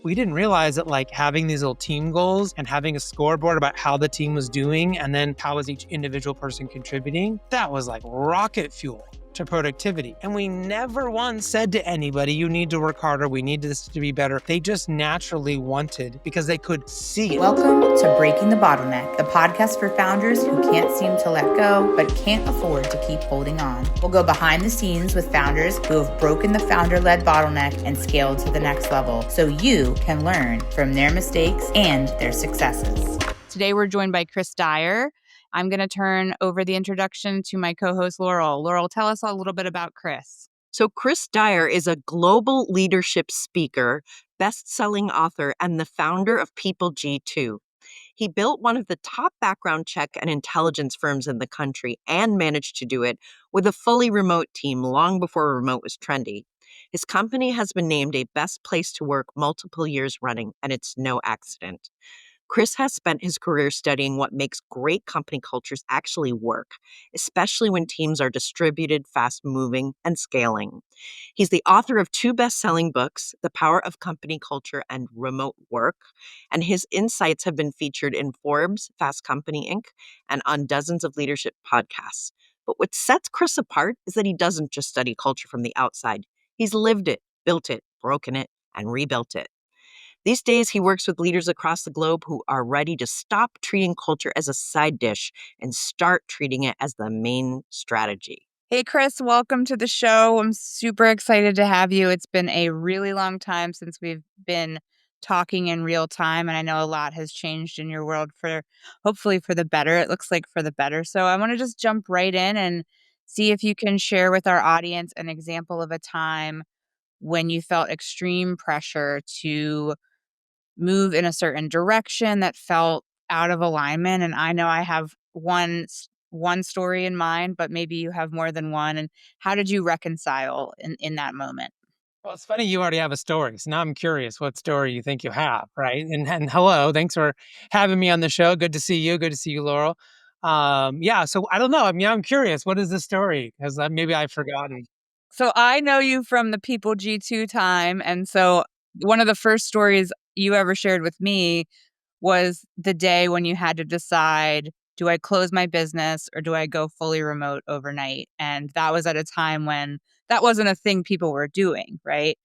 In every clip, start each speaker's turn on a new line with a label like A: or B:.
A: we didn't realize that like having these little team goals and having a scoreboard about how the team was doing and then how was each individual person contributing, that was like rocket fuel to productivity. And we never once said to anybody, you need to work harder, we need this to be better. They just naturally wanted because they could see it.
B: Welcome to Breaking the Bottleneck, the podcast for founders who can't seem to let go, but can't afford to keep holding on. We'll go behind the scenes with founders who have broken the founder-led bottleneck and scaled to the next level, so you can learn from their mistakes and their successes.
C: Today, we're joined by Chris Dyer. I'm going to turn over the introduction to my co-host, Laurel. Laurel, tell us a little bit about Chris.
D: So Chris Dyer is a global leadership speaker, best-selling author, and the founder of People G2. He built one of the top background check and intelligence firms in the country and managed to do it with a fully remote team long before remote was trendy. His company has been named a best place to work multiple years running, and it's no accident. Chris has spent his career studying what makes great company cultures actually work, especially when teams are distributed, fast-moving, and scaling. He's the author of 2 best-selling books, The Power of Company Culture and Remote Work, and his insights have been featured in Forbes, Fast Company Inc., and on dozens of leadership podcasts. But what sets Chris apart is that he doesn't just study culture from the outside. He's lived it, built it, broken it, and rebuilt it. These days, he works with leaders across the globe who are ready to stop treating culture as a side dish and start treating it as the main strategy.
C: Hey, Chris, welcome to the show. I'm super excited to have you. It's been a really long time since we've been talking in real time, and I know a lot has changed in your world hopefully for the better. It looks like for the better. So I want to just jump right in and see if you can share with our audience an example of a time when you felt extreme pressure to move in a certain direction that felt out of alignment. And I know I have one story in mind, but maybe you have more than one. And how did you reconcile in that moment?
A: Well, it's funny you already have a story. So now I'm curious what story you think you have, right? And hello, thanks for having me on the show. Good to see you. Good to see you, Laurel. Yeah, so I don't know. I mean, I'm curious. What is the story? Because maybe I've forgotten.
C: So I know you from the People G2 time. And so one of the first stories you ever shared with me was the day when you had to decide, do I close my business or do I go fully remote overnight? And that was at a time when that wasn't a thing people were doing, right?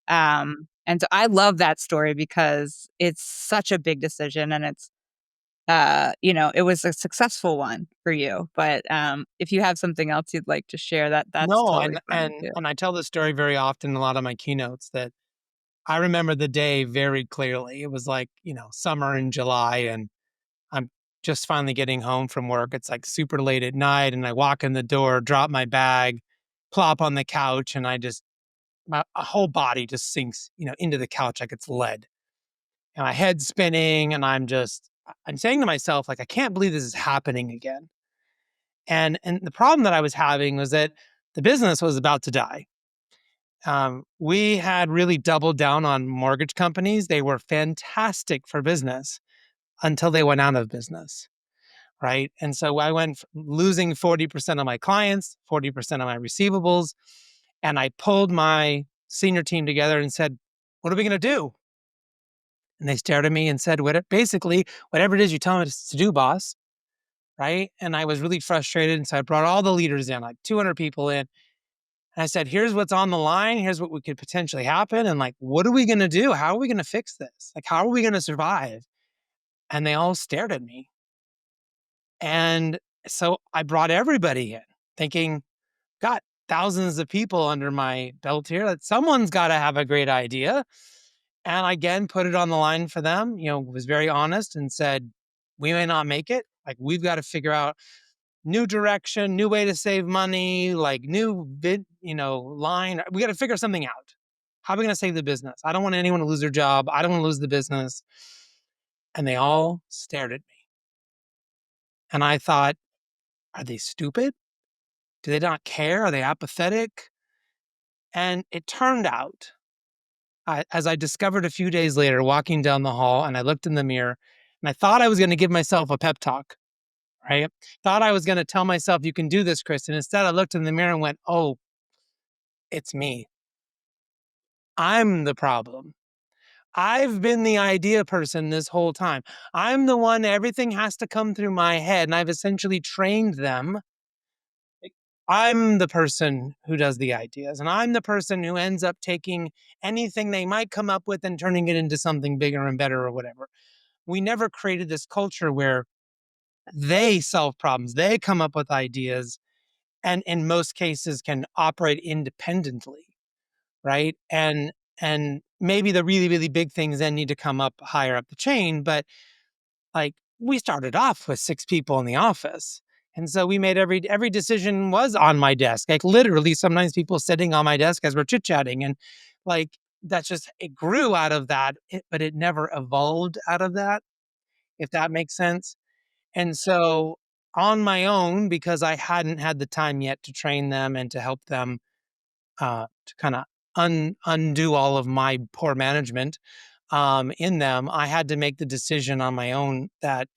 C: And so I love that story because it's such a big decision and it's, it was a successful one for you. But if you have something else you'd like to share, that's
A: No,
C: totally fine too.
A: and I tell this story very often in a lot of my keynotes that I remember the day very clearly. It was like, summer in July, and I'm just finally getting home from work. It's like super late at night, and I walk in the door, drop my bag, plop on the couch, and my whole body just sinks, into the couch like it's lead. And my head's spinning, and I'm saying to myself, like, I can't believe this is happening again. And the problem that I was having was that the business was about to die. We had really doubled down on mortgage companies. They were fantastic for business until they went out of business, right? And so I went from losing 40% of my clients, 40% of my receivables, and I pulled my senior team together and said, what are we going to do? And they stared at me and said, basically, whatever it is you tell us to do, boss, right? And I was really frustrated. And so I brought all the leaders in, like 200 people in. And I said, here's what's on the line. Here's what could potentially happen. And like, what are we going to do? How are we going to fix this? Like, how are we going to survive? And they all stared at me. And so I brought everybody in thinking, got thousands of people under my belt here, that someone's got to have a great idea. And I again put it on the line for them, was very honest and said, we may not make it. Like, we've got to figure out new direction, new way to save money, like new line. We got to figure something out. How are we going to save the business? I don't want anyone to lose their job. I don't want to lose the business. And they all stared at me. And I thought, are they stupid? Do they not care? Are they apathetic? And it turned out, as I discovered a few days later, walking down the hall, and I looked in the mirror, and I thought I was going to give myself a pep talk, right? Thought I was going to tell myself, you can do this, Chris. And instead I looked in the mirror and went, oh, it's me. I'm the problem. I've been the idea person this whole time. I'm the one, everything has to come through my head, and I've essentially trained them. Like, I'm the person who does the ideas, and I'm the person who ends up taking anything they might come up with and turning it into something bigger and better or whatever. We never created this culture where they solve problems, they come up with ideas, and in most cases can operate independently, right? And maybe the really, really big things then need to come up higher up the chain, but like we started off with 6 people in the office. And so we made every decision was on my desk. Like literally sometimes people sitting on my desk as we're chit-chatting. And like that's just it grew out of that, but it never evolved out of that, if that makes sense. And so on my own, because I hadn't had the time yet to train them and to help them to kind of undo all of my poor management in them, I had to make the decision on my own that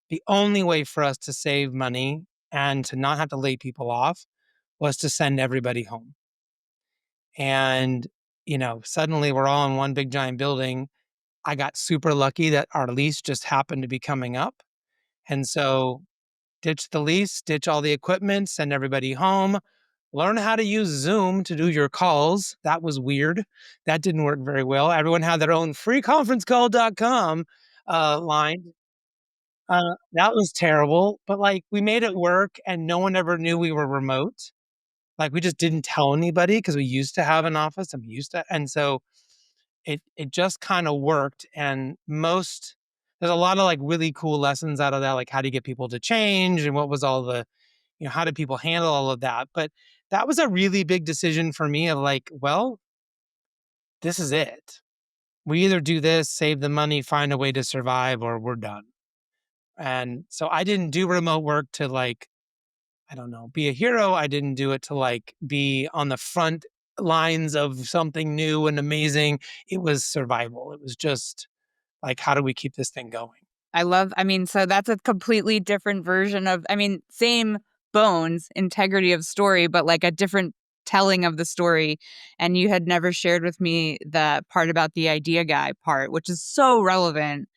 A: the only way for us to save money and to not have to lay people off was to send everybody home. And, suddenly we're all in one big giant building. I got super lucky that our lease just happened to be coming up. And so ditch the lease, ditch all the equipment, send everybody home, learn how to use Zoom to do your calls. That was weird. That didn't work very well. Everyone had their own freeconferencecall.com line. That was terrible, but, like, we made it work and no one ever knew we were remote. Like, we just didn't tell anybody because we used to have an office and we used to and so it just kinda worked, and there's a lot of, like, really cool lessons out of that, like, how do you get people to change and what was all the how do people handle all of that? But that was a really big decision for me of like, well, this is it. We either do this, save the money, find a way to survive, or we're done. And so I didn't do remote work to like, I don't know, be a hero. I didn't do it to like be on the front lines of something new and amazing. It was survival. It was just like, how do we keep this thing going?
C: I mean, so that's a completely different version of, I mean, same bones, integrity of story, but like a different telling of the story. And you had never shared with me the part about the idea guy part, which is so relevant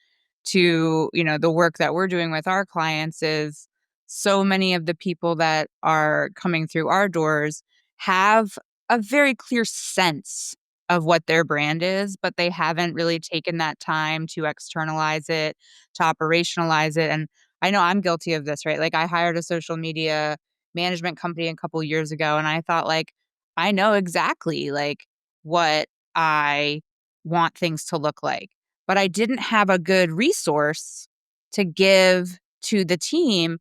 C: to, the work that we're doing with our clients is so many of the people that are coming through our doors have a very clear sense of what their brand is, but they haven't really taken that time to externalize it, to operationalize it. And I know I'm guilty of this, right? Like I hired a social media management company a couple years ago and I thought like I know exactly like what I want things to look like, but I didn't have a good resource to give to the team.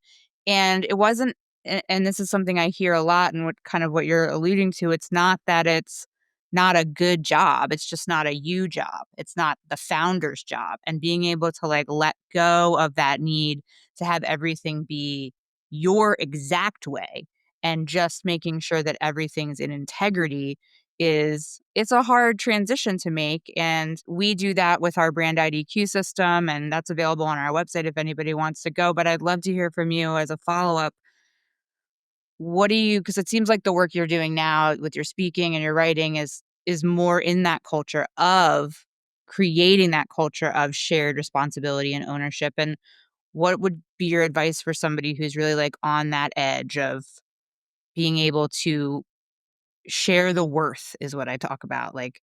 C: And it wasn't, and this is something I hear a lot and what kind of what you're alluding to. It's not that it's not a good job. It's just not a you job. It's not the founder's job. And being able to like let go of that need to have everything be your exact way and just making sure that everything's in integrity it's a hard transition to make, and we do that with our brand IDQ system, and that's available on our website if anybody wants to go. But I'd love to hear from you as a follow-up. What do you, because it seems like the work you're doing now with your speaking and your writing is more in that culture of creating that culture of shared responsibility and ownership. And what would be your advice for somebody who's really like on that edge of being able to share the worth is what I talk about. Like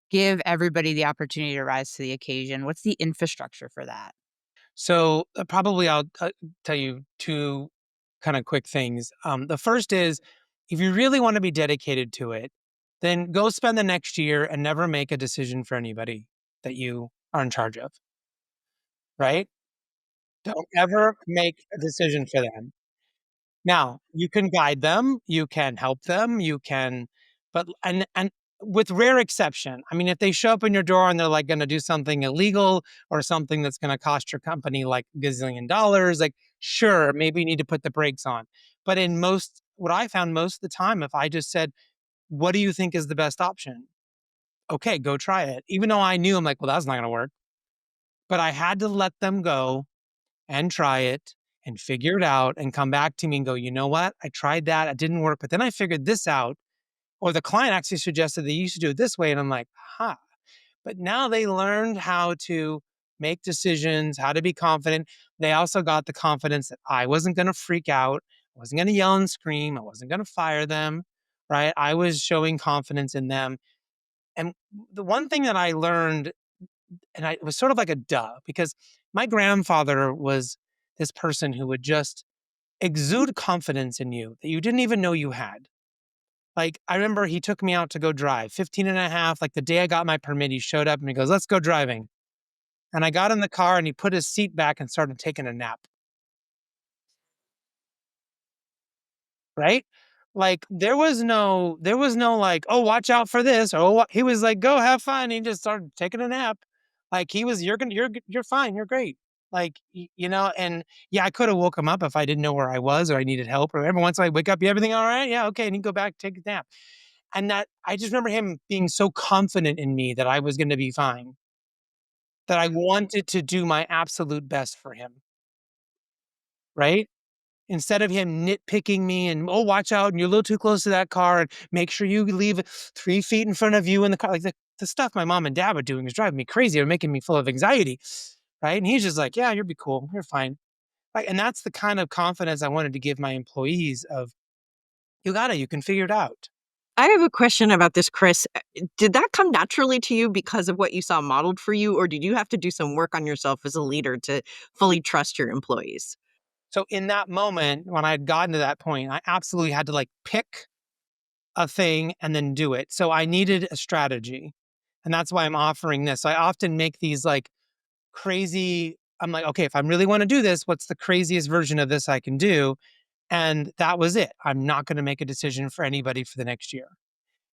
C: give everybody the opportunity to rise to the occasion. What's the infrastructure for that?
A: So probably I'll tell you two kind of quick things. The first is if you really want to be dedicated to it, then go spend the next year and never make a decision for anybody that you are in charge of, right? Don't ever make a decision for them. Now, you can guide them, you can help them, you can, but and with rare exception, I mean, if they show up in your door and they're like going to do something illegal or something that's going to cost your company like gazillion dollars, like sure, maybe you need to put the brakes on. But in most, what I found most of the time, if I just said, "What do you think is the best option?" Okay, go try it. Even though I knew I'm like, well, that's not going to work, but I had to let them go and try it and figure it out and come back to me and go, you know what? I tried that. It didn't work. But then I figured this out. Or the client actually suggested that you should do it this way. And I'm like, huh. But now they learned how to make decisions, how to be confident. They also got the confidence that I wasn't going to freak out. I wasn't going to yell and scream. I wasn't going to fire them, right? I was showing confidence in them. And the one thing that I learned, and it was sort of like a duh, because my grandfather was this person who would just exude confidence in you that you didn't even know you had. Like, I remember he took me out to go drive 15 and a half. Like the day I got my permit, he showed up and he goes, let's go driving. And I got in the car and he put his seat back and started taking a nap. Right? Like there was no like, oh, watch out for this. Or he was like, go have fun. He just started taking a nap. Like he was, you're fine. You're great. Like, and yeah, I could have woke him up if I didn't know where I was or I needed help. Or every once I wake up, you everything all right? Yeah, okay. And he'd go back, take a nap. And that I just remember him being so confident in me that I was going to be fine, that I wanted to do my absolute best for him. Right. Instead of him nitpicking me and, "Oh, watch out, and you're a little too close to that car, and make sure you leave 3 feet in front of you in the car." Like, the stuff my mom and dad were doing was driving me crazy or making me full of anxiety, right? And he's just like, "Yeah, you'll be cool. You're fine." Right, and that's the kind of confidence I wanted to give my employees of, "You got it. You can figure it out."
D: I have a question about this, Chris. Did that come naturally to you because of what you saw modeled for you, or did you have to do some work on yourself as a leader to fully trust your employees?
A: So in that moment, when I had gotten to that point, I absolutely had to, like, pick a thing and then do it. So I needed a strategy, and that's why I'm offering this. So I often make these, like, crazy. I'm like, okay, if I really want to do this, what's the craziest version of this I can do? And that was it. I'm not going to make a decision for anybody for the next year.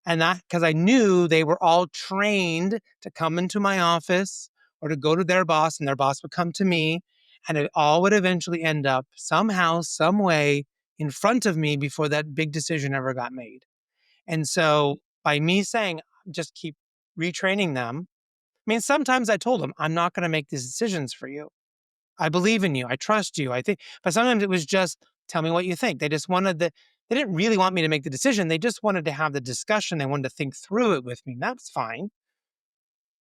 A: And that because I knew they were all trained to come into my office or to go to their boss, and their boss would come to me. And it all would eventually end up somehow, some way in front of me before that big decision ever got made. And so by me saying, just keep retraining them. I mean, sometimes I told them, I'm not going to make these decisions for you. I believe in you. I trust you. I think, but sometimes it was just tell me what you think. They didn't really want me to make the decision. They just wanted to have the discussion. They wanted to think through it with me. That's fine.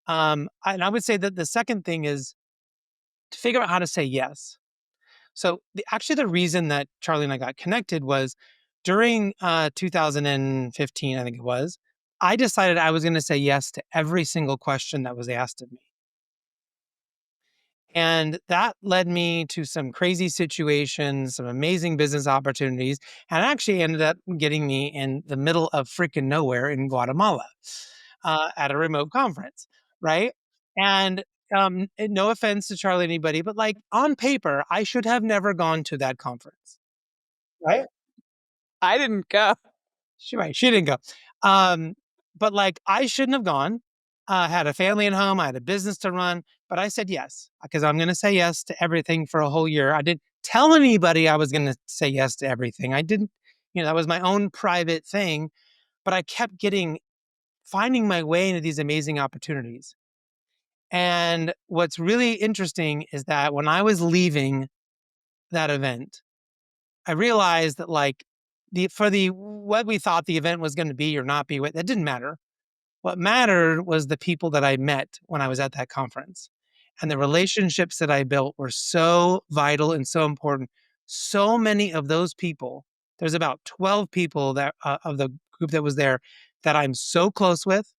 A: And I would say that the second thing is to figure out how to say yes. So actually, the reason that Charlie and I got connected was during 2015, I think it was. I decided I was going to say yes to every single question that was asked of me. And that led me to some crazy situations, some amazing business opportunities, and actually ended up getting me in the middle of freaking nowhere in Guatemala at a remote conference, right? And no offense to Charlie, anybody, but like on paper, I should have never gone to that conference, right?
C: I didn't go.
A: She didn't go. Um, but like I shouldn't have gone. Had a family at home. I had a business to run, but I said yes because I'm going to say yes to everything for a whole year. I didn't tell anybody I was going to say yes to everything. I didn't, that was my own private thing, but I kept finding my way into these amazing opportunities. And what's really interesting is that when I was leaving that event, I realized that like for the what we thought the event was going to be or not be, that didn't matter. What mattered was the people that I met when I was at that conference. And the relationships that I built were so vital and so important. So many of those people, there's about 12 people that of the group that was there that I'm so close with,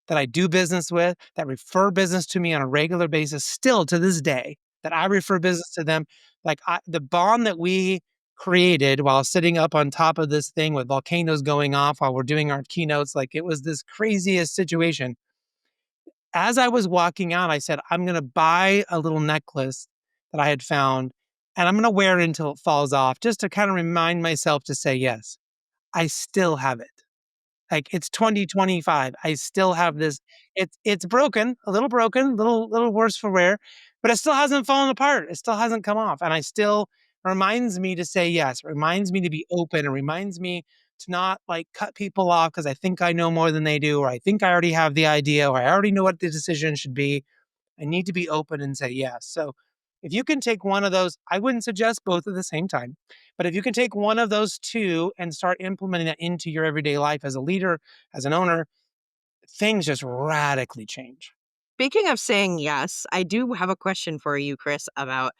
A: that I do business with, that refer business to me on a regular basis, still to this day, that I refer business to them. Like the bond that we created while sitting up on top of this thing with volcanoes going off while we're doing our keynotes, like it was this craziest situation. As I was walking out, I said, I'm going to buy a little necklace that I had found and I'm going to wear it until it falls off just to kind of remind myself to say yes. I still have it. Like, it's 2025. I still have this. It's broken, a little worse for wear, but it still hasn't fallen apart. It still hasn't come off, and I still reminds me to say yes, reminds me to be open, and reminds me to not, like, cut people off because I think I know more than they do, or I think I already have the idea, or I already know what the decision should be. I need to be open and say yes. So if you can take one of those, I wouldn't suggest both at the same time, but if you can take one of those two and start implementing that into your everyday life as a leader, as an owner, things just radically change.
D: Speaking of saying yes, I do have a question for you, Chris, about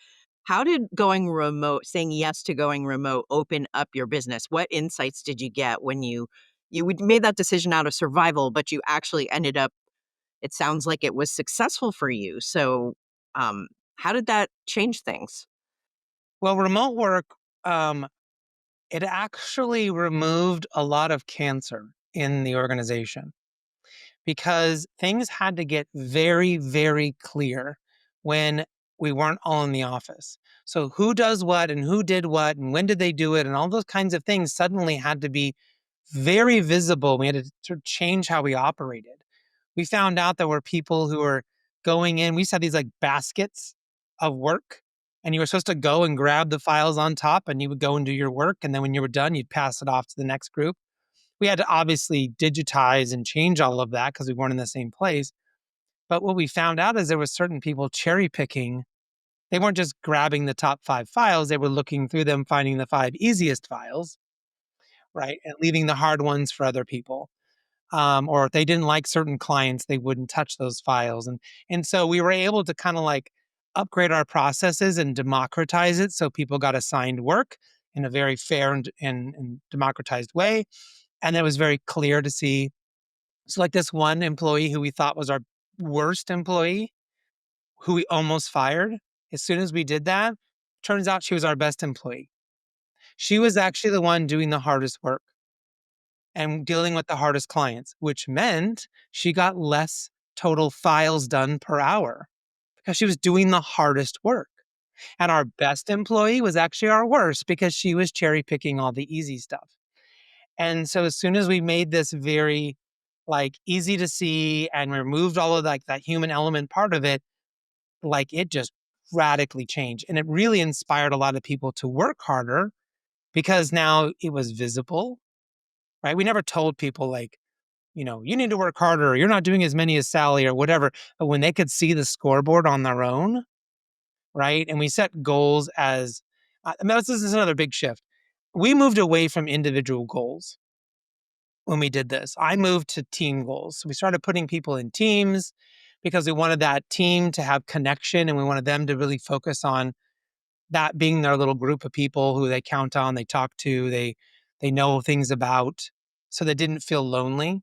D: how did saying yes to going remote open up your business? What insights did you get when made that decision out of survival, but you actually ended up, it sounds like it was successful for you. So, um, how did that change things?
A: Well, remote work, um, it actually removed a lot of cancer in the organization because things had to get very, very clear when we weren't all in the office. So, who does what and who did what and when did they do it and all those kinds of things suddenly had to be very visible. We had to sort of change how we operated. We found out there were people who were going in. We used to have these like baskets of work, and you were supposed to go and grab the files on top, and you would go and do your work. And then when you were done, you'd pass it off to the next group. We had to obviously digitize and change all of that because we weren't in the same place. But what we found out is there were certain people cherry picking. They weren't just grabbing the top 5 files, they were looking through them, finding the 5 easiest files, right? And leaving the hard ones for other people. Or if they didn't like certain clients, they wouldn't touch those files. And so we were able to kind of like upgrade our processes and democratize it so people got assigned work in a very fair and democratized way. And it was very clear to see. So, like this one employee who we thought was our worst employee, who we almost fired, as soon as we did that, turns out she was our best employee. She was actually the one doing the hardest work and dealing with the hardest clients, which meant she got less total files done per hour because she was doing the hardest work. And our best employee was actually our worst because she was cherry picking all the easy stuff. And so as soon as we made this very like easy to see and removed all of like that human element part of it, like it just radically changed. And it really inspired a lot of people to work harder because now it was visible, right? We never told people like, you need to work harder, or you're not doing as many as Sally or whatever. But when they could see the scoreboard on their own, right? And we set goals as, I mean, this is another big shift. We moved away from individual goals when we did this. I moved to team goals. So we started putting people in teams because we wanted that team to have connection and we wanted them to really focus on that being their little group of people who they count on, they talk to, they know things about, so they didn't feel lonely.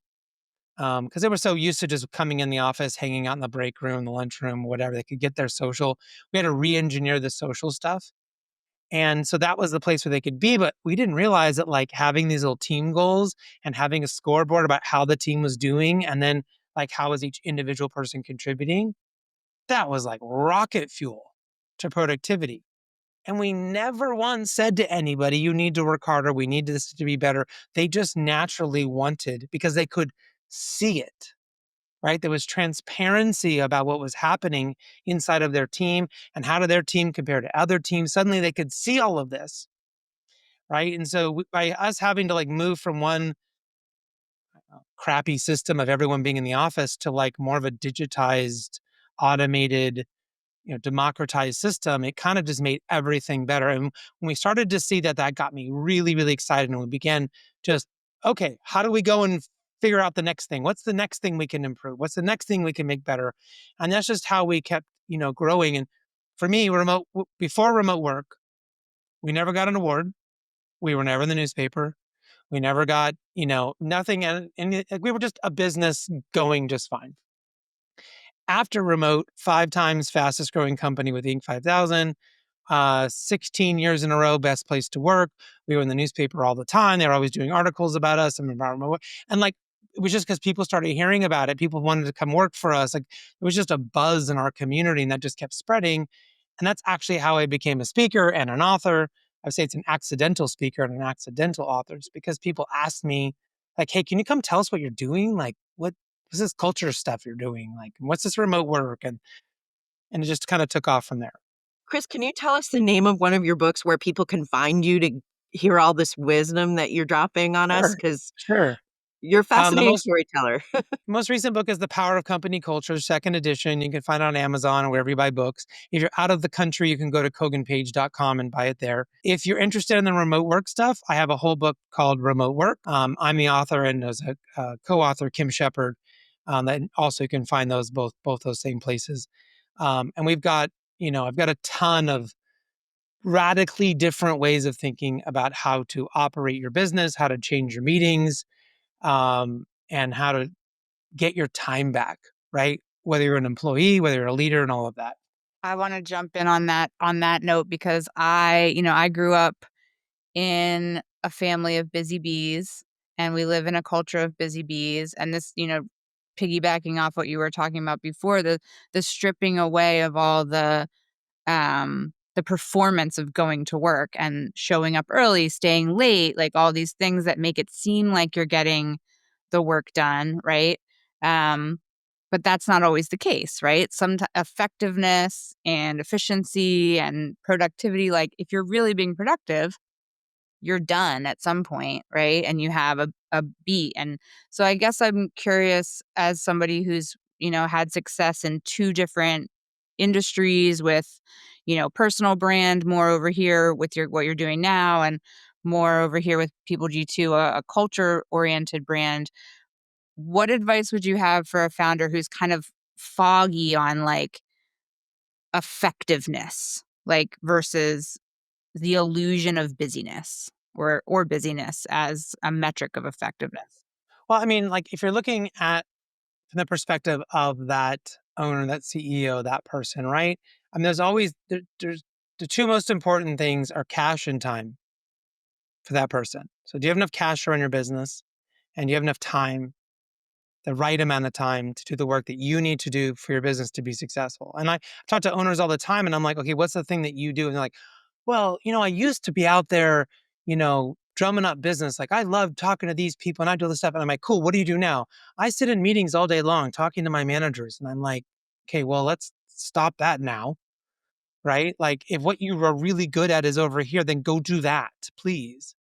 A: Because they were so used to just coming in the office, hanging out in the break room, the lunchroom, whatever. They could get their social. We had to re-engineer the social stuff. And so that was the place where they could be. But we didn't realize that like having these little team goals and having a scoreboard about how the team was doing and then like how was each individual person contributing, that was like rocket fuel to productivity. And we never once said to anybody, you need to work harder. We need this to be better. They just naturally wanted because they could see it, right? There was transparency about what was happening inside of their team and how did their team compare to other teams. Suddenly they could see all of this, right? And so by us having to like move from one crappy system of everyone being in the office to like more of a digitized, automated, democratized system, it kind of just made everything better. And when we started to see that, that got me really, really excited. And we began just, okay, how do we go and figure out the next thing? What's the next thing we can improve? What's the next thing we can make better? And that's just how we kept, growing. And for me, before remote work, we never got an award. We were never in the newspaper. We never got, nothing. And we were just a business going just fine. After remote, 5 times fastest growing company with Inc. 5000, 16 years in a row, best place to work. We were in the newspaper all the time. They were always doing articles about us and environmental work. And like, it was just because people started hearing about it. People wanted to come work for us. Like, it was just a buzz in our community and that just kept spreading. And that's actually how I became a speaker and an author. I would say it's an accidental speaker and an accidental author, just because people asked me, like, hey, can you come tell us what you're doing? Like, what's this culture stuff you're doing? Like, what's this remote work? And it just kind of took off from there.
D: Chris, can you tell us the name of one of your books where people can find you to hear all this wisdom that you're dropping on us?
A: Sure.
D: Because
A: Sure.
D: you're a
A: The
D: fascinating storyteller.
A: most recent book is The Power of Company Culture, second edition. You can find it on Amazon or wherever you buy books. If you're out of the country, you can go to koganpage.com and buy it there. If you're interested in the remote work stuff, I have a whole book called Remote Work. I'm the author, and there's a co-author, Kim Shepard. That also you can find those both those same places. And we've got, I've got a ton of radically different ways of thinking about how to operate your business, how to change your meetings, and how to get your time back, right? Whether you're an employee, whether you're a leader, and all of that.
C: I want to jump in on that note because I grew up in a family of busy bees, and we live in a culture of busy bees, and this, piggybacking off what you were talking about before, the stripping away of all the performance of going to work and showing up early, staying late, like all these things that make it seem like you're getting the work done, right? Um, but that's not always the case, right? Some effectiveness and efficiency and productivity, like if you're really being productive, you're done at some point, right? And you have a beat. And so I guess I'm curious, as somebody who's, had success in two different industries with, personal brand more over here with what you're doing now, and more over here with People G2, a culture oriented brand. What advice would you have for a founder who's kind of foggy on like effectiveness, like versus the illusion of busyness, or busyness as a metric of effectiveness?
A: Well, I mean, like if you're looking at from the perspective of that owner, that CEO, that person, right? I mean, there's the two most important things are cash and time for that person. So, do you have enough cash to run your business, and do you have enough time, the right amount of time to do the work that you need to do for your business to be successful? And I talk to owners all the time, and I'm like, okay, what's the thing that you do? And they're like, well, I used to be out there, drumming up business. Like I love talking to these people and I do this stuff. And I'm like, cool, what do you do now? I sit in meetings all day long talking to my managers. And I'm like, okay, well, let's stop that now. Right. Like if what you are really good at is over here, then go do that, please.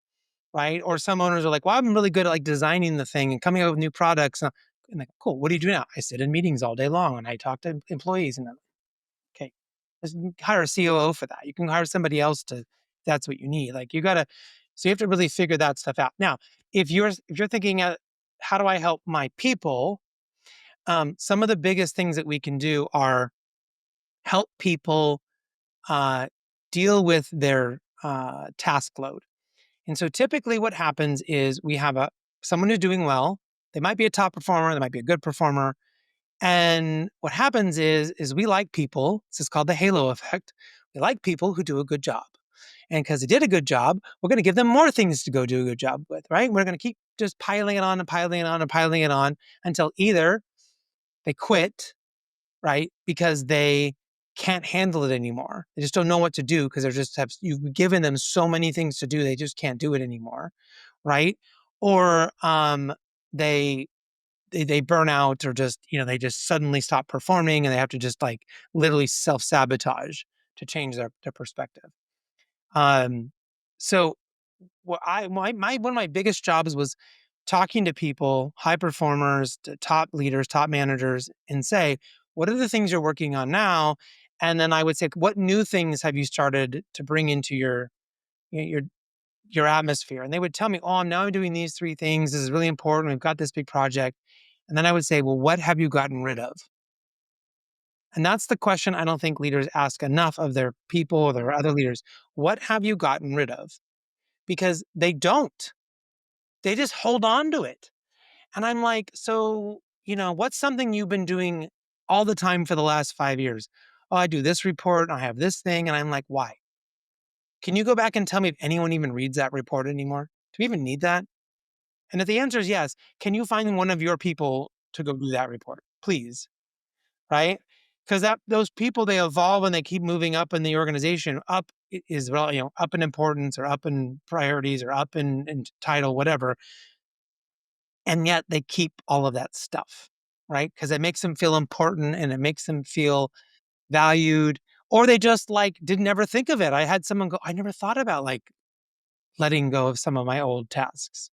A: Right. Or some owners are like, well, I'm really good at like designing the thing and coming up with new products. And like, cool, what do you do now? I sit in meetings all day long and I talk to employees. And okay, just hire a COO for that. You can hire somebody else to, that's what you need. Like you gotta, so you have to really figure that stuff out. Now, if you're thinking, how do I help my people? Some of the biggest things that we can do are help people uh, deal with their task load. And so typically what happens is we have someone who's doing well. They might be a top performer, they might be a good performer, and what happens is we like people. This is called the halo effect. We like people who do a good job. And because they did a good job, we're going to give them more things to go do a good job with, right? We're going to keep just piling it on and piling it on and piling it on until either they quit, right? Because they can't handle it anymore. They just don't know what to do because you've given them so many things to do, they just can't do it anymore, right? Or they they burn out, or just they just suddenly stop performing and they have to just like literally self-sabotage to change their perspective. um so what I my one of my biggest jobs was talking to people, high performers, to top leaders, top managers, and say, what are the things you're working on now? And then I would say, what new things have you started to bring into your your atmosphere? And they would tell me, oh, I'm doing these three things. This is really important. We've got this big project. And then I would say, well, what have you gotten rid of? And that's the question I don't think leaders ask enough of their people or their other leaders. What have you gotten rid of? Because they don't. They just hold on to it. And I'm like, so, what's something you've been doing all the time for the last 5 years? Oh, I do this report, I have this thing. And I'm like, why? Can you go back and tell me if anyone even reads that report anymore? Do we even need that? And if the answer is yes, can you find one of your people to go do that report? Please. Right? Because that those people, they evolve and they keep moving up in the organization. Up is, well, up in importance or up in priorities or up in title, whatever. And yet they keep all of that stuff, right? Because it makes them feel important and it makes them feel valued. Or they just like didn't ever think of it. I had someone go, I never thought about like letting go of some of my old tasks.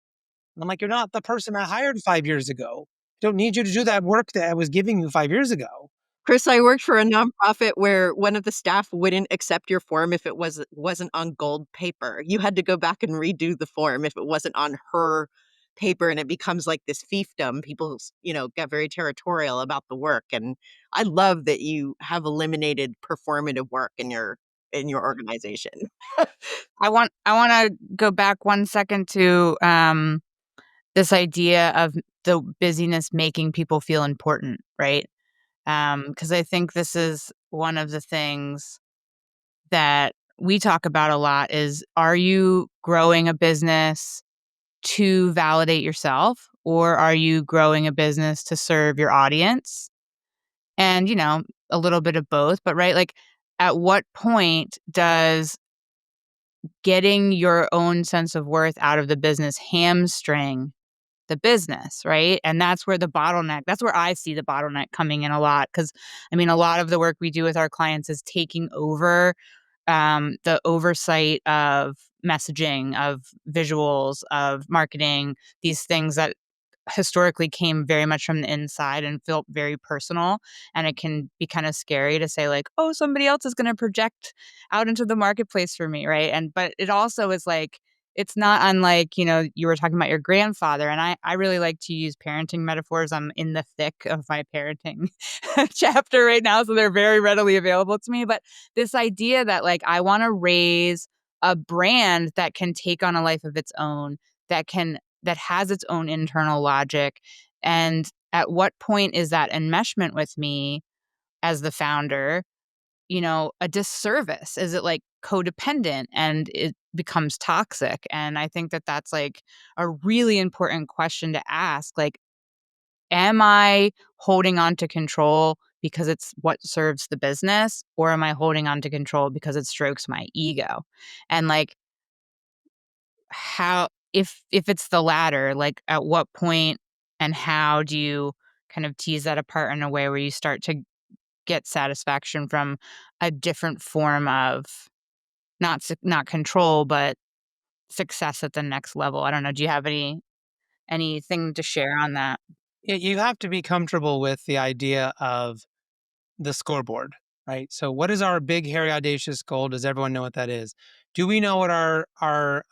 A: And I'm like, you're not the person I hired 5 years ago. I don't need you to do that work that I was giving you 5 years ago.
D: Chris, I worked for a nonprofit where one of the staff wouldn't accept your form if it wasn't on gold paper. You had to go back and redo the form if it wasn't on her paper and it becomes like this fiefdom. People, get very territorial about the work. And I love that you have eliminated performative work in your organization.
C: I want to go back 1 second to this idea of the busyness making people feel important, right? Because I think this is one of the things that we talk about a lot is, are you growing a business to validate yourself, or are you growing a business to serve your audience? And, a little bit of both, but right, like at what point does getting your own sense of worth out of the business hamstring the business, right? And that's where I see the bottleneck coming in a lot. Cause I mean, a lot of the work we do with our clients is taking over the oversight of messaging, of visuals, of marketing, these things that historically came very much from the inside and felt very personal. And it can be kind of scary to say, like, oh, somebody else is going to project out into the marketplace for me, right? But it also is like, it's not unlike, you were talking about your grandfather. And I really like to use parenting metaphors. I'm in the thick of my parenting chapter right now, so they're very readily available to me. But this idea that, like, I want to raise a brand that can take on a life of its own, that has its own internal logic. And at what point is that enmeshment with me as the founder, a disservice? Is it like codependent and it becomes toxic? And I think that that's like a really important question to ask. Like, am I holding on to control because it's what serves the business, or am I holding on to control because it strokes my ego? And like, how, if it's the latter, like at what point and how do you kind of tease that apart in a way where you start to get satisfaction from a different form of not control, but success at the next level? I don't know. Do you have anything to share on that?
A: You have to be comfortable with the idea of the scoreboard, right? So what is our big, hairy, audacious goal? Does everyone know what that is? Do we know what our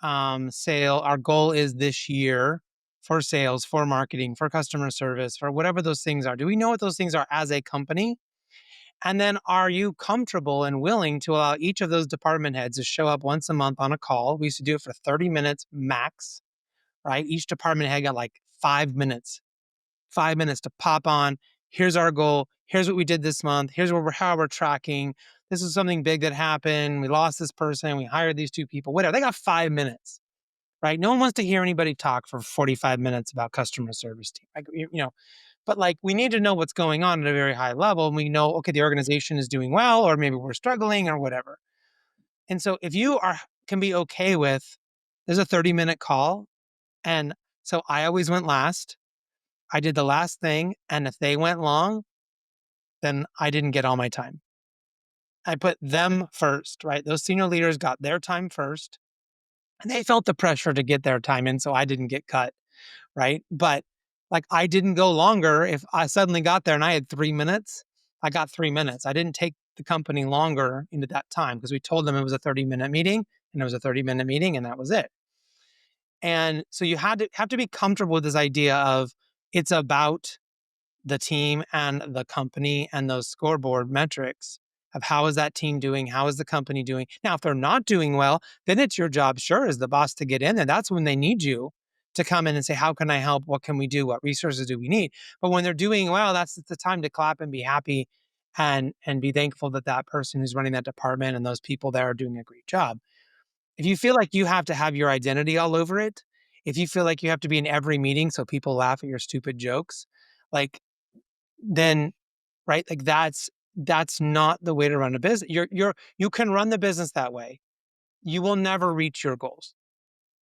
A: goal is this year for sales, for marketing, for customer service, for whatever those things are? Do we know what those things are as a company? And then are you comfortable and willing to allow each of those department heads to show up once a month on a call? We used to do it for 30 minutes max, right? Each department head got like 5 minutes, 5 minutes to pop on. Here's our goal. Here's what we did this month. Here's how we're tracking. This is something big that happened. We lost this person. We hired these two people, whatever. They got 5 minutes, right? No one wants to hear anybody talk for 45 minutes about customer service team. But like we need to know what's going on at a very high level. And we know, okay, the organization is doing well, or maybe we're struggling or whatever. And so if you can be okay with, there's a 30-minute call. And so I always went last. I did the last thing. And if they went long, then I didn't get all my time. I put them first, right? Those senior leaders got their time first and they felt the pressure to get their time in. So I didn't get cut, right? But like I didn't go longer. If I suddenly got there and I had 3 minutes, I got 3 minutes. I didn't take the company longer into that time because we told them it was a 30-minute meeting and it was a 30-minute meeting and that was it. And so you have to be comfortable with this idea of it's about the team and the company and those scoreboard metrics of how is that team doing? How is the company doing? Now, if they're not doing well, then it's your job, sure, as the boss to get in there. That's when they need you to come in and say, how can I help? What can we do? What resources do we need? But when they're doing well, that's the time to clap and be happy and be thankful that that person who's running that department and those people there are doing a great job. If you feel like you have to have your identity all over it, if you feel like you have to be in every meeting so people laugh at your stupid jokes, like then right, like that's not the way to run a business. You can run the business that way. You will never reach your goals.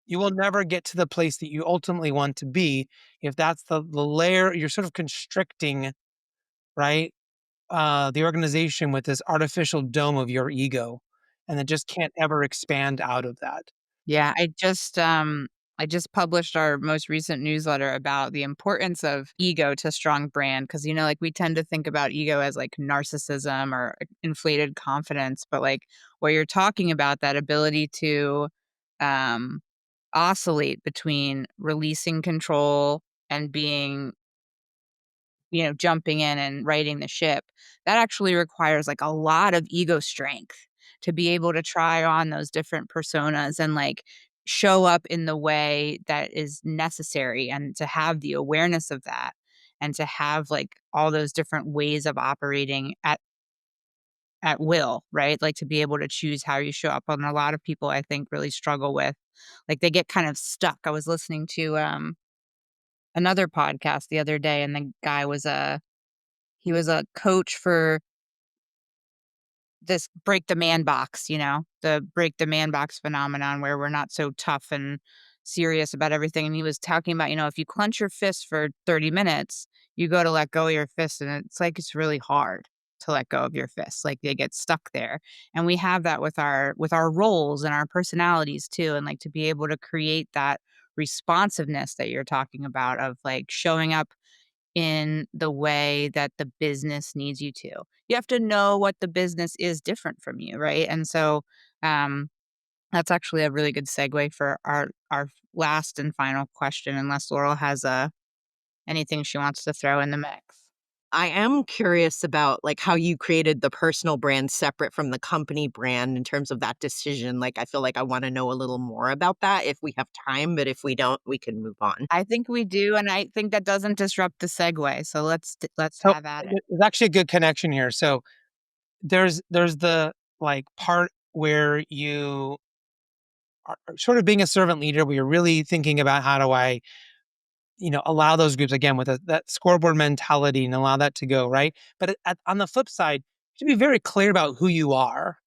A: You will never get to the place that you ultimately want to be if that's the layer you're sort of constricting, right? The organization with this artificial dome of your ego, and it just can't ever expand out of that.
C: Yeah, I just published our most recent newsletter about the importance of ego to strong brand, because like we tend to think about ego as like narcissism or inflated confidence, but like where you're talking about that ability to um oscillate between releasing control and being, jumping in and righting the ship, that actually requires like a lot of ego strength to be able to try on those different personas and like show up in the way that is necessary and to have the awareness of that and to have like all those different ways of operating at will, right? Like to be able to choose how you show up. And a lot of people I think really struggle with like they get kind of stuck. I was listening to another podcast the other day and the guy was a coach for this break the man box, the break the man box phenomenon where we're not so tough and serious about everything. And he was talking about, if you clench your fist for 30 minutes, you go to let go of your fist and it's like it's really hard to let go of your fists. Like they get stuck there. And we have that with our roles and our personalities too. And like to be able to create that responsiveness that you're talking about of like showing up in the way that the business needs you to. You have to know what the business is different from you, right? And so um, that's actually a really good segue for our last and final question, unless Laurel has anything she wants to throw in the mix.
D: I am curious about like how you created the personal brand separate from the company brand in terms of that decision. Like I feel like I want to know a little more about that if we have time, but if we don't, we can move on.
C: I think we do, and I think that doesn't disrupt the segue. So let's
A: So
C: have at it.
A: there's actually a good connection here. So there's the like part where you are sort of being a servant leader, where you're really thinking about how do I, allow those groups again with that scoreboard mentality and allow that to go right. But on the flip side, you should be very clear about who you are.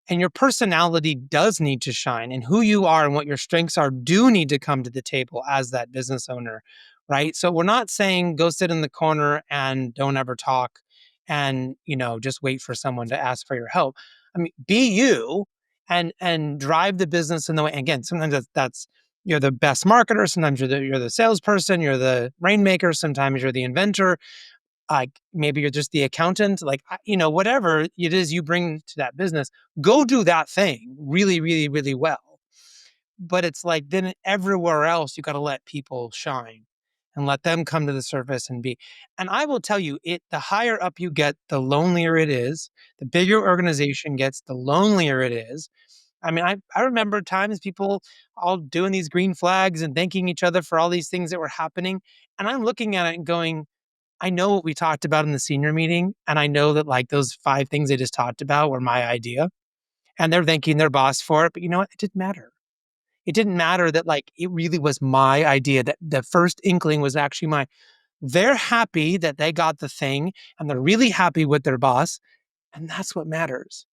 A: And your personality does need to shine, and who you are and what your strengths are do need to come to the table as that business owner, right? So we're not saying go sit in the corner and don't ever talk and, just wait for someone to ask for your help. I mean, be you and drive the business in the way. Again, sometimes that's you're the best marketer, sometimes you're the salesperson, you're the rainmaker, sometimes you're the inventor, maybe you're just the accountant, like, whatever it is you bring to that business, go do that thing really, really, really well. But it's like then everywhere else, you got to let people shine and let them come to the surface and be. And I will tell you, the higher up you get, the lonelier it is. The bigger organization gets, the lonelier it is. I mean, I remember times people all doing these green flags and thanking each other for all these things that were happening. And I'm looking at it and going, I know what we talked about in the senior meeting, and I know that like those 5 things they just talked about were my idea, and they're thanking their boss for it, but you know what? It didn't matter. It didn't matter that like it really was my idea, that the first inkling was actually mine. They're happy that they got the thing, and they're really happy with their boss, and that's what matters.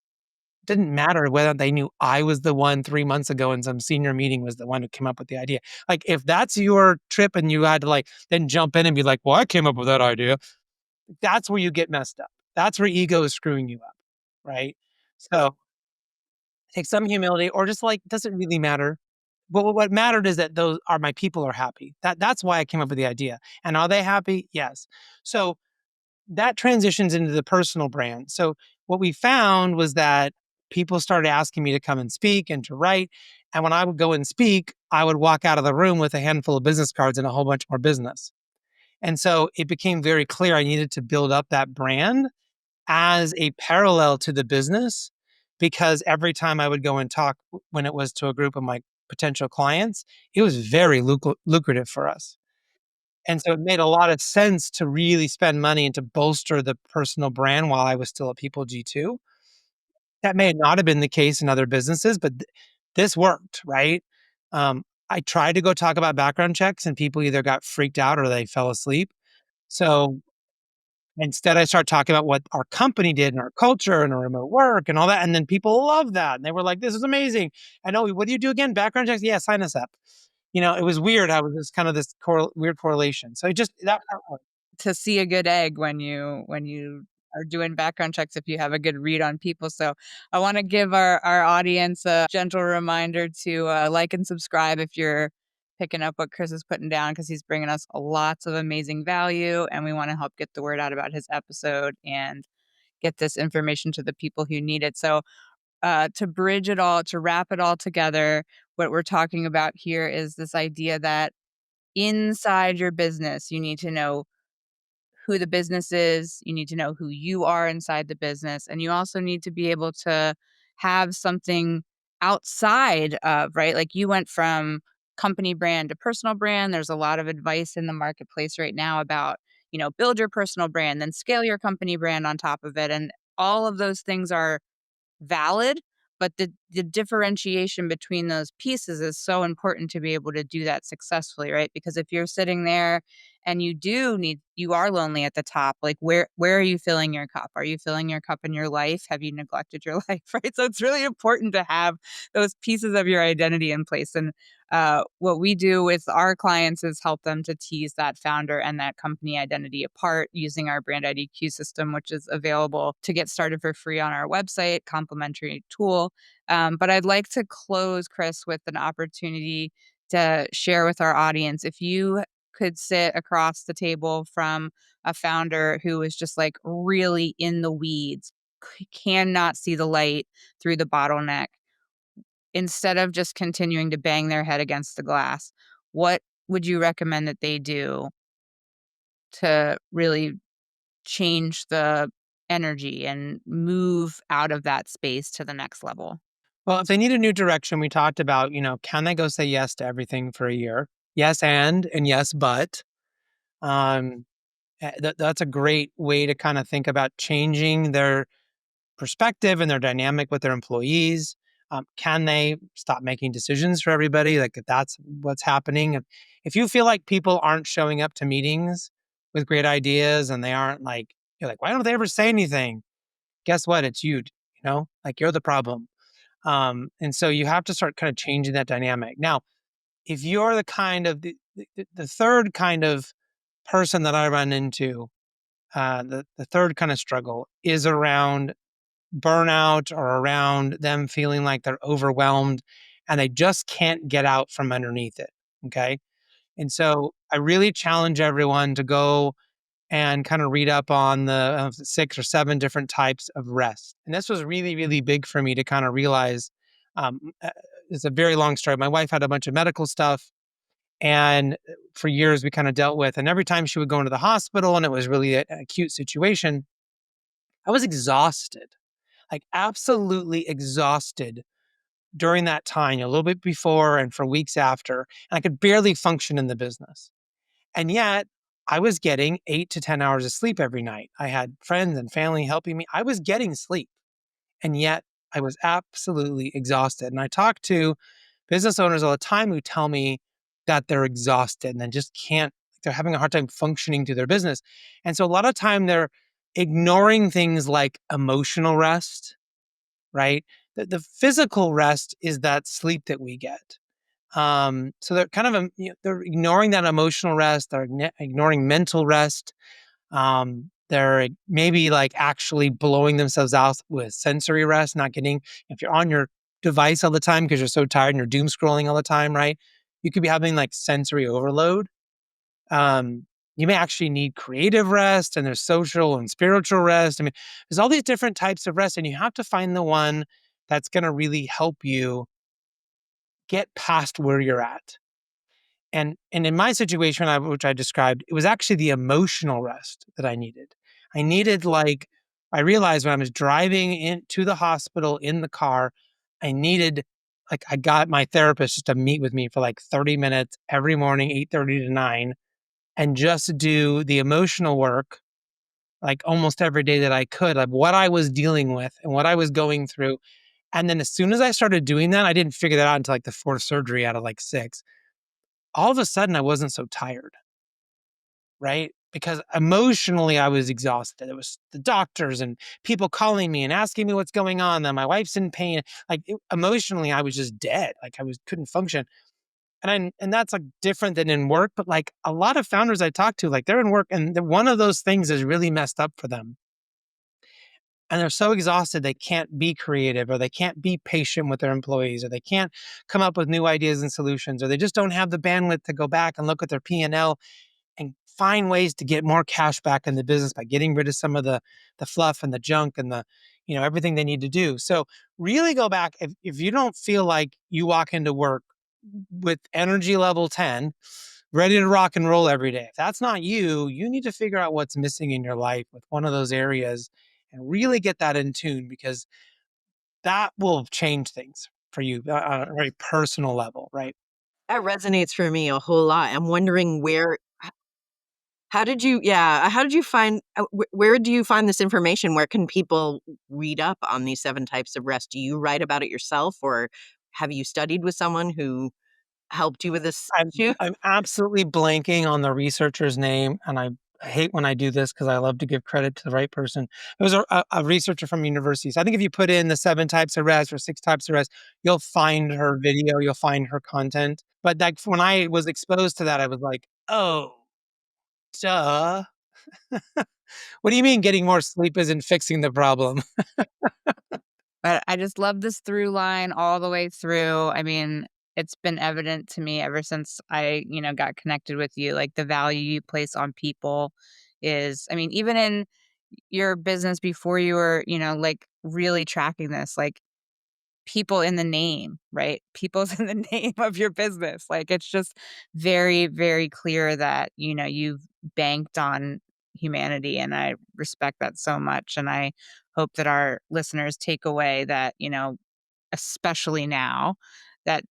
A: It didn't matter whether they knew I was the one 3 months ago in some senior meeting was the one who came up with the idea. Like, if that's your trip and you had to like then jump in and be like, "Well, I came up with that idea." That's where you get messed up. That's where ego is screwing you up, right? So take some humility or just like, does it really matter? But what mattered is that those are my people are happy. That's why I came up with the idea. And are they happy? Yes. So that transitions into the personal brand. So what we found was that people started asking me to come and speak and to write. And when I would go and speak, I would walk out of the room with a handful of business cards and a whole bunch more business. And so it became very clear I needed to build up that brand as a parallel to the business, because every time I would go and talk when it was to a group of my potential clients, it was very lucrative for us. And so it made a lot of sense to really spend money and to bolster the personal brand while I was still at People G2. That may not have been the case in other businesses, but this worked, right? I tried to go talk about background checks and people either got freaked out or they fell asleep. So instead, I started talking about what our company did and our culture and our remote work and all that. And then people loved that. And they were like, this is amazing. I know. What do you do again? Background checks? Yeah, sign us up. It was weird. I was just kind of this weird correlation. So it just, that part worked.
C: To see a good egg when you are doing background checks if you have a good read on people. So I want to give our audience a gentle reminder to like and subscribe if you're picking up what Chris is putting down because he's bringing us lots of amazing value and we want to help get the word out about his episode and get this information to the people who need it. So to bridge it all, to wrap it all together, what we're talking about here is this idea that inside your business, you need to know who the business is, you need to know who you are inside the business, and you also need to be able to have something outside of, right? Like you went from company brand to personal brand. There's a lot of advice in the marketplace right now about, build your personal brand, then scale your company brand on top of it. And all of those things are valid, but the differentiation between those pieces is so important to be able to do that successfully, right? Because if you're sitting there and you are lonely at the top, like where are you filling your cup? Are you filling your cup in your life? Have you neglected your life, right? So it's really important to have those pieces of your identity in place. And what we do with our clients is help them to tease that founder and that company identity apart using our brand IDQ system, which is available to get started for free on our website, complimentary tool. But I'd like to close, Chris, with an opportunity to share with our audience. If you could sit across the table from a founder who is just like really in the weeds, cannot see the light through the bottleneck, instead of just continuing to bang their head against the glass, what would you recommend that they do to really change the energy and move out of that space to the next level?
A: Well, if they need a new direction, we talked about, can they go say yes to everything for a year? Yes, and yes, but. Um, that's a great way to kind of think about changing their perspective and their dynamic with their employees. Can they stop making decisions for everybody? Like if that's what's happening. If you feel like people aren't showing up to meetings with great ideas and they aren't like, you're like, why don't they ever say anything? Guess what? It's you, like you're the problem. And so you have to start kind of changing that dynamic. Now, if you're the kind of the third kind of person that I run into, the third kind of struggle is around burnout or around them feeling like they're overwhelmed and they just can't get out from underneath it. Okay. And so I really challenge everyone to go and kind of read up on the 6 or 7 different types of rest. And this was really, really big for me to kind of realize. Uh, it's a very long story. My wife had a bunch of medical stuff. And for years, we kind of dealt with, and every time she would go into the hospital and it was really an acute situation, I was exhausted, like absolutely exhausted during that time, a little bit before and for weeks after. And I could barely function in the business. And yet I was getting 8 to 10 hours of sleep every night. I had friends and family helping me. I was getting sleep. And yet I was absolutely exhausted. And I talk to business owners all the time who tell me that they're exhausted and they just can't, they're having a hard time functioning through their business. And so a lot of time they're ignoring things like emotional rest, right? The physical rest is that sleep that we get. So they're kind of, they're ignoring that emotional rest. They're ignoring mental rest. They're maybe like actually blowing themselves out with sensory rest, not getting, if you're on your device all the time because you're so tired and you're doom scrolling all the time, right? You could be having like sensory overload. You may actually need creative rest and there's social and spiritual rest. I mean, there's all these different types of rest, and you have to find the one that's going to really help you get past where you're at. And in my situation, which I described, it was actually the emotional rest that I needed. I needed like I realized when I was driving into the hospital in the car, I needed like I got my therapist just to meet with me for like 30 minutes every morning, 8:30 to 9, and just do the emotional work like almost every day that I could, of what I was dealing with and what I was going through. And then as soon as I started doing that, I didn't figure that out until like the fourth surgery out of like 6. All of a sudden I wasn't so tired, right? Because emotionally I was exhausted. It was the doctors and people calling me and asking me what's going on. Then my wife's in pain. Like emotionally, I was just dead. Like I was couldn't function. And that's like different than in work. But like a lot of founders I talk to, like they're in work and one of those things is really messed up for them. And they're so exhausted they can't be creative, or they can't be patient with their employees, or they can't come up with new ideas and solutions, or they just don't have the bandwidth to go back and look at their P&L and find ways to get more cash back in the business by getting rid of some of the fluff and the junk and the, everything they need to do. So really go back. If you don't feel like you walk into work with energy level 10, ready to rock and roll every day, if that's not you, you need to figure out what's missing in your life with one of those areas and really get that in tune, because that will change things for you on a very personal level, right?
D: That resonates for me a whole lot. I'm wondering how did you yeah, how did you find where do you find this information? Where can people read up on these 7 types of rest? Do you write about it yourself, or have you studied with someone who helped you with this
A: I'm
D: issue?
A: I'm absolutely blanking on the researcher's name, and I hate when I do this because I love to give credit to the right person. It was a researcher from university. So I think if you put in the 7 types of rest or 6 types of rest, you'll find her video, you'll find her content. But like when I was exposed to that, I was like, "Oh, duh. What do you mean getting more sleep isn't fixing the problem?"
C: But I just love this through line all the way through. I mean, it's been evident to me ever since I, got connected with you, like the value you place on people is, I mean, even in your business before you were, like really tracking this, like people in the name, right? People's in the name of your business. Like it's just very, very clear that, you've banked on humanity. And I respect that so much. And I hope that our listeners take away that, especially now that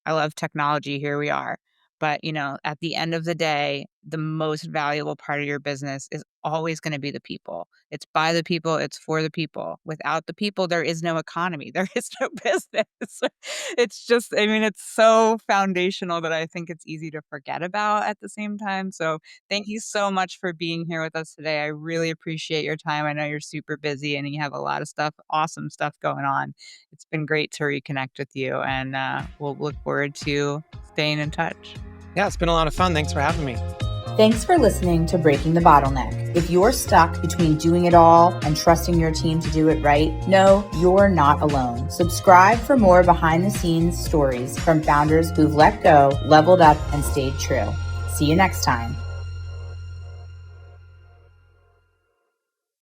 C: I love technology, here we are. But, at the end of the day, the most valuable part of your business is always going to be the people. It's by the people, it's for the people. Without the people, there is no economy, there is no business. It's just, I mean, it's so foundational that I think it's easy to forget about at the same time. So, thank you so much for being here with us today. I really appreciate your time. I know you're super busy and you have a lot of stuff, awesome stuff going on. It's been great to reconnect with you, and we'll look forward to staying in touch.
A: Yeah, it's been a lot of fun. Thanks for having me.
B: Thanks for listening to Breaking the Bottleneck. If you're stuck between doing it all and trusting your team to do it right, no, you're not alone. Subscribe for more behind the scenes stories from founders who've let go, leveled up, and stayed true. See you next time.